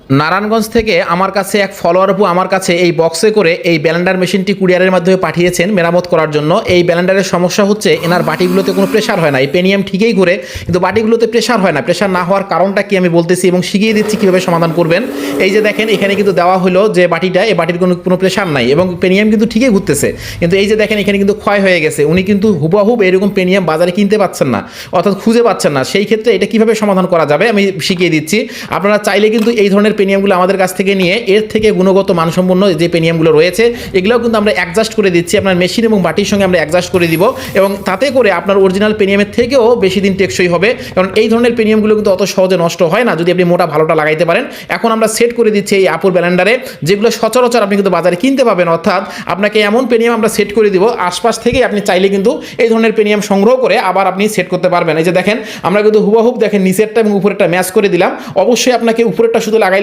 নারায়ণগঞ্জ থেকে আমার কাছে এক ফলোয়ার আপু আমার কাছে এই বক্সে করে এই ব্লেন্ডার মেশিনটি কুরিয়ারের মাধ্যমে পাঠিয়েছেন মেরামত করার জন্য। এই ব্লেন্ডারের সমস্যা হচ্ছে এনার বাটিগুলোতে কোনো প্রেশার হয় না, এই পেনিয়াম ঠিকই ঘুরে কিন্তু বাটিগুলোতে প্রেশার হয় না। প্রেশার না হওয়ার কারণটা কি আমি বলতেছি এবং শিখিয়ে দিচ্ছি কীভাবে সমাধান করবেন। এই যে দেখেন এখানে কিন্তু দেওয়া হলো যে বাটিটা, এই বাটির কোনো প্রেশার নাই এবং পেনিয়াম কিন্তু ঠিকই ঘুরতেছে, কিন্তু এই যে দেখেন এখানে কিন্তু ক্ষয় হয়ে গেছে। উনি কিন্তু হুবহুব এরকম পেনিয়াম বাজারে কিনতে পাচ্ছেন না, অর্থাৎ খুঁজে পাচ্ছেন না। সেই ক্ষেত্রে এটা কীভাবে সমাধান করা যাবে আমি শিখিয়ে দিচ্ছি। আপনারা চাইলে কিন্তু এই ধরনের পেনিয়ামগুলো আমাদের কাছ থেকে নিয়ে এর থেকে গুণগত মানসম্পন্ন যে পেনিয়ামগুলো রয়েছে এগুলোও কিন্তু আমরা অ্যাডজাস্ট করে দিচ্ছি, আপনার মেশিন এবং বাটির সঙ্গে আমরা অ্যাডজাস্ট করে দিব এবং তাতে করে আপনার অরিজিনাল পেনিয়ামের থেকেও বেশি দিন টেকসই হবে। কারণ এই ধরনের পেনিয়ামগুলো কিন্তু অত সহজে নষ্ট হয় না যদি আপনি মোটা ভালোটা লাগাইতে পারেন। এখন আমরা সেট করে দিচ্ছি এই আপুর ব্লেন্ডারে, যেগুলো সচরাচর আপনি কিন্তু বাজারে কিনতে পাবেন, অর্থাৎ আপনাকে এমন পেনিয়াম আমরা সেট করে দিব আশপাশ থেকে আপনি চাইলে কিন্তু এই ধরনের পেনিয়াম সংগ্রহ করে আবার আপনি সেট করতে পারবেন। এই যে দেখেন আমরা কিন্তু হুবহুব দেখেন নিচেরটা এবং উপরেরটা ম্যাচ করে দিলাম। অবশ্যই আপনাকে উপরেরটা শুধু লাগাইলে